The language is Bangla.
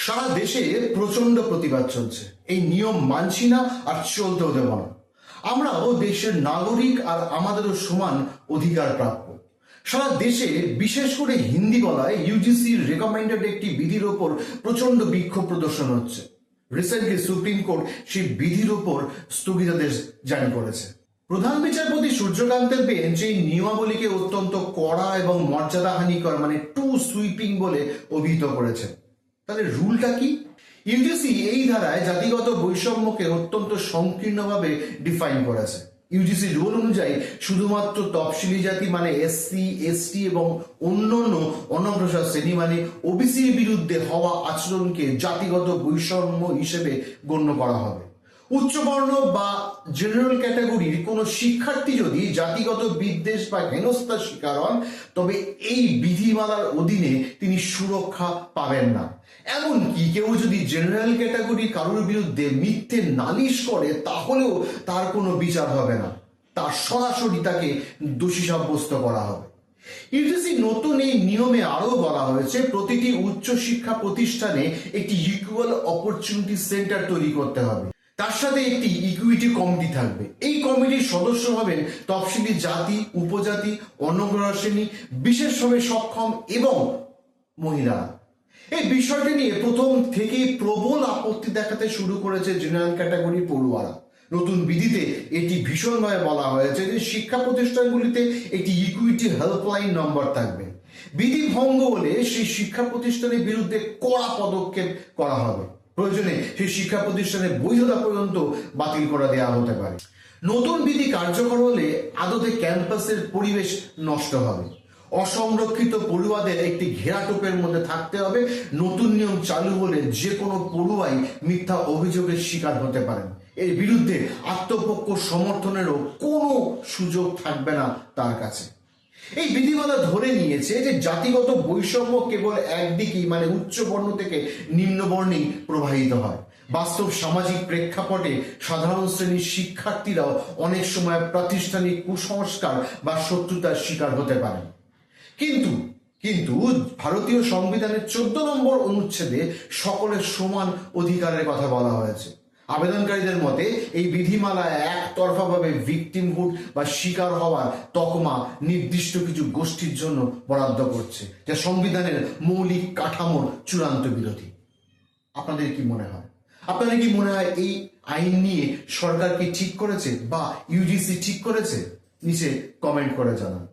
সারা দেশে প্রচন্ড প্রতিবাদ চলছে। এই নিয়ম মানছি না আর চলতেও দেব না। আমরাও দেশের নাগরিক আর আমাদেরও সমান অধিকার প্রাপ্য। সারা দেশে বিশেষ করে হিন্দি বলায় ইউজিসির রেকমেন্ডেড একটি বিধির ওপর প্রচন্ড বিক্ষোভ প্রদর্শন হচ্ছে। রিসেন্টলি সুপ্রিম কোর্ট সেই বিধির ওপর স্থগিতাদেশ জারি করেছে। প্রধান বিচারপতি সূর্যকান্তের বেঞ্চ এই নিয়মাবলীকে অত্যন্ত কড়া এবং মর্যাদাহানিকর টু সুইপিং বলে অভিহিত করেছেন। তাহলে রুলটা কি? ইউজিসি এই ধারায় জাতিগত বৈষম্যকে অত্যন্ত সংকীর্ণভাবে ডিফাইন করেছে। ইউজিসি রুল অনুযায়ী শুধুমাত্র তফসিলি জাতি এসসি, এসটি এবং অন্যান্য অনগ্রসর শ্রেণী ওবিসির বিরুদ্ধে হওয়া আচরণকে জাতিগত বৈষম্য হিসেবে গণ্য করা হবে। উচ্চবর্ণ বা জেনারেল ক্যাটাগরির কোনো শিক্ষার্থী যদি জাতিগত বিদ্বেষ বা হেনস্থার শিকার হন, তবে এই বিধিমালার অধীনে তিনি সুরক্ষা পাবেন না। এমনকি কেউ যদি জেনারেল ক্যাটাগরি কারোর বিরুদ্ধে মিথ্যে নালিশ করে, তাহলেও তার কোনো বিচার হবে না, তার সরাসরি তাকে দোষী সাব্যস্ত করা হবে। ইউজিসি নতুন এই নিয়মে আরো বলা হয়েছে, প্রতিটি উচ্চ শিক্ষা প্রতিষ্ঠানে একটি ইকুয়াল অপরচুনিটি সেন্টার তৈরি করতে হবে। তার সাথে একটি ইকুইটি কমিটি থাকবে। এই কমিটির সদস্য হবেন তফসিলি জাতি, উপজাতি, অনগ্রসর শ্রেণী, বিশেষভাবে সক্ষম এবং মহিলারা। এই বিষয়টি নিয়ে প্রথম থেকেই প্রবল আপত্তি দেখাতে শুরু করেছে জেনারেল ক্যাটাগরি পড়ুয়ারা। নতুন বিধিতে এটি ভীষণভাবে বলা হয়েছে যে শিক্ষা প্রতিষ্ঠানগুলিতে একটি ইকুইটি হেল্পলাইন নম্বর থাকবে। বিধি ভঙ্গ হলে সেই শিক্ষা প্রতিষ্ঠানের বিরুদ্ধে কড়া পদক্ষেপ করা হবে। প্রয়োজনে সেই শিক্ষা প্রতিষ্ঠানের বৈধতা পর্যন্ত বাতিল করে দেওয়া হতে পারে। নতুন বিধি কার্যকর হলে আদতে ক্যাম্পাসের পরিবেশ নষ্ট হবে। অসংরক্ষিত পড়ুয়াদের একটি ঘেরাটোপের মধ্যে থাকতে হবে। নতুন নিয়ম চালু হলে যে কোনো পড়ুয়াই মিথ্যা অভিযোগের শিকার হতে পারেন। এর বিরুদ্ধে আত্মপক্ষ সমর্থনেরও কোনো সুযোগ থাকবে না তার কাছে। এই বিধিমালা ধরে নিয়েছে যে জাতিগত বৈষম্য কেবল একদিকেই উচ্চ বর্ণ থেকে নিম্ন বর্ণেই প্রবাহিত হয়। বাস্তব সামাজিক প্রেক্ষাপটে সাধারণ শ্রেণীর শিক্ষার্থীরাও অনেক সময় প্রাতিষ্ঠানিক কুসংস্কার বা শত্রুতার শিকার হতে পারেন। কিন্তু ভারতীয় সংবিধানের 14 নম্বর অনুচ্ছেদে সকলের সমান অধিকারের কথা বলা হয়েছে। আবেদনকারীদের মতে এই বিধিমালায় একতরফাভাবে ভিকটিমহুড বা শিকার হওয়ার তকমা নির্দিষ্ট কিছু গোষ্ঠীর জন্য বরাদ্দ করছে, যা সংবিধানের মৌলিক কাঠামোর চূড়ান্ত বিরোধী। আপনাদের কি মনে হয়? আপনাদের কি মনে হয় এই আইন নিয়ে সরকার কি ঠিক করেছে বা ইউজিসি ঠিক করেছে? নিচে কমেন্ট করে জানান।